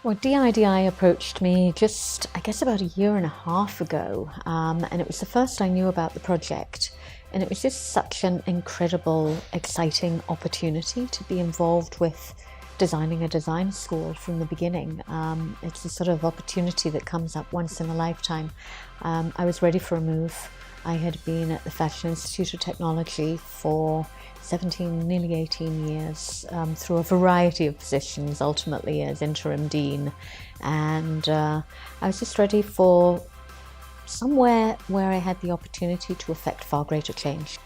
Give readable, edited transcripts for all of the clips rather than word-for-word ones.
Well, DIDI approached me just, I guess, about a year and a half ago, and it was the first I knew about the project. And it was just such an incredible, exciting opportunity to be involved with designing a design school from the beginning. It's the sort of opportunity that comes up once in a lifetime. I was ready for a move. I had been at the Fashion Institute of Technology for 17, nearly 18 years, through a variety of positions, ultimately as interim dean. And I was just ready for somewhere where I had the opportunity to affect far greater change.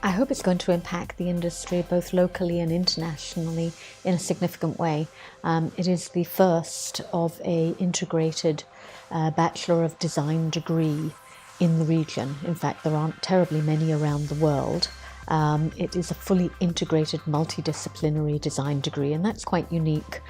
I hope it's going to impact the industry both locally and internationally in a significant way. It is the first of an integrated Bachelor of Design degree in the region. In fact, there aren't terribly many around the world. It is a fully integrated multidisciplinary design degree, and that's quite unique.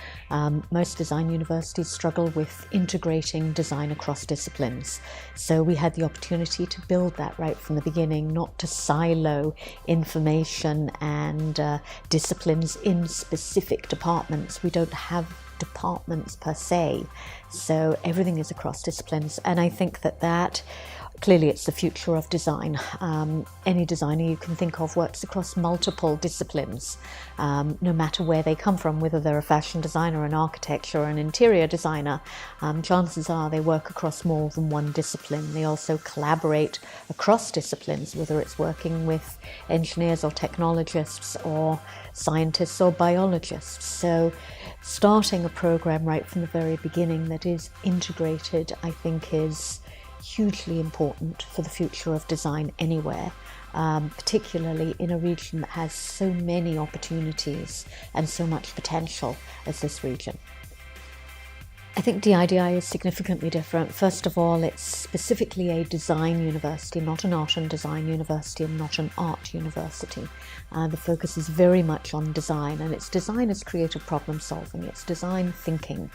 Most design universities struggle with integrating design across disciplines. So we had the opportunity to build that right from the beginning, not to silo information and disciplines in specific departments. We don't have departments per se, so everything is across disciplines, and I think that clearly it's the future of design. Any designer you can think of works across multiple disciplines, no matter where they come from, whether they're a fashion designer, an architect, or an interior designer. Chances are they work across more than one discipline. They also collaborate across disciplines, whether it's working with engineers or technologists or scientists or biologists. So starting a program right from the very beginning that is integrated, I think, is hugely important for the future of design anywhere, particularly in a region that has so many opportunities and so much potential as this region. I think DIDI is significantly different. First of all, it's specifically a design university, not an art and design university and not an art university. The focus is very much on design, and it's design as creative problem solving. It's design thinking.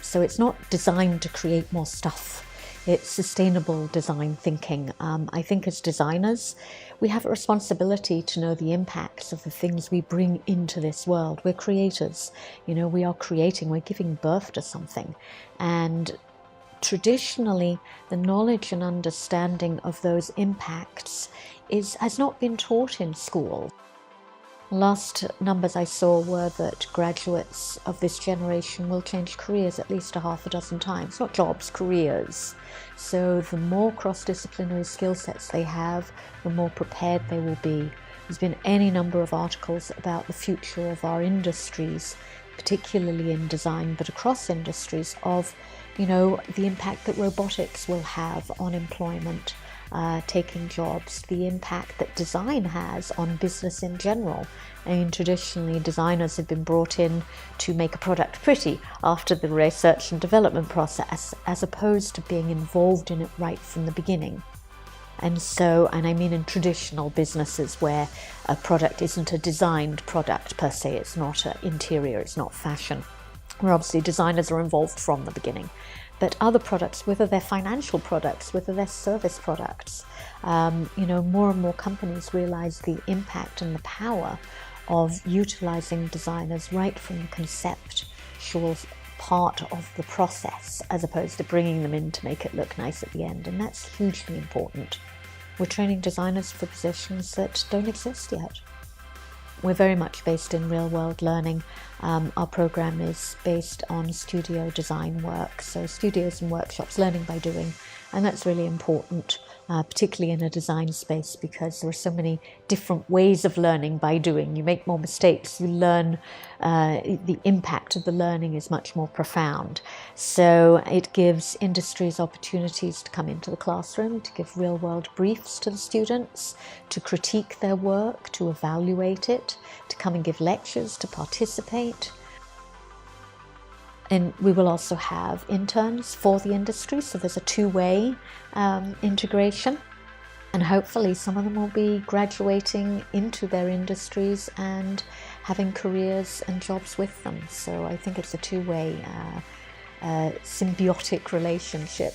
So it's not designed to create more stuff. It's sustainable design thinking. I think as designers, we have a responsibility to know the impacts of the things we bring into this world. We're creators, we are creating, we're giving birth to something. And traditionally, the knowledge and understanding of those impacts has not been taught in school. Last numbers I saw were that graduates of this generation will change careers at least a half a dozen times, not jobs, careers. So the more cross-disciplinary skill sets they have, the more prepared they will be. There's been any number of articles about the future of our industries, particularly in design, but across industries, of the impact that robotics will have on employment, taking jobs, the impact that design has on business in general. I mean, traditionally, designers have been brought in to make a product pretty after the research and development process, as opposed to being involved in it right from the beginning. And I mean in traditional businesses where a product isn't a designed product per se, it's not an interior, it's not fashion, where obviously designers are involved from the beginning. But other products, whether they're financial products, whether they're service products, more and more companies realize the impact and the power of utilizing designers right from the conceptual part of the process, as opposed to bringing them in to make it look nice at the end. And that's hugely important. We're training designers for positions that don't exist yet. We're very much based in real-world learning. Our program is based on studio design work, so studios and workshops, learning by doing, and that's really important, particularly in a design space, because there are so many different ways of learning by doing. You make more mistakes, you learn, the impact of the learning is much more profound. So it gives industries opportunities to come into the classroom, to give real-world briefs to the students, to critique their work, to evaluate it, to come and give lectures, to participate. And we will also have interns for the industry, so there's a two-way integration. And hopefully some of them will be graduating into their industries and having careers and jobs with them. So I think it's a two-way symbiotic relationship.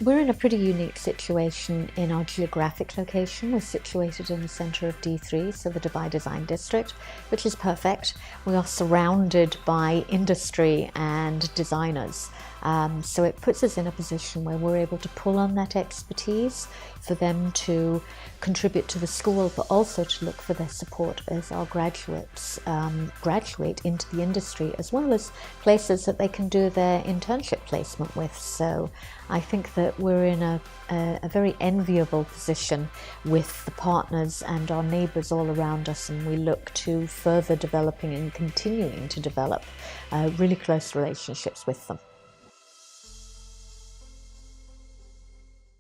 We're in a pretty unique situation in our geographic location. We're situated in the centre of D3, so the Dubai Design District, which is perfect. We are surrounded by industry and designers. So it puts us in a position where we're able to pull on that expertise for them to contribute to the school, but also to look for their support as our graduates graduate into the industry, as well as places that they can do their internship placement with. So I think that we're in a very enviable position with the partners and our neighbours all around us, and we look to further developing and continuing to develop really close relationships with them.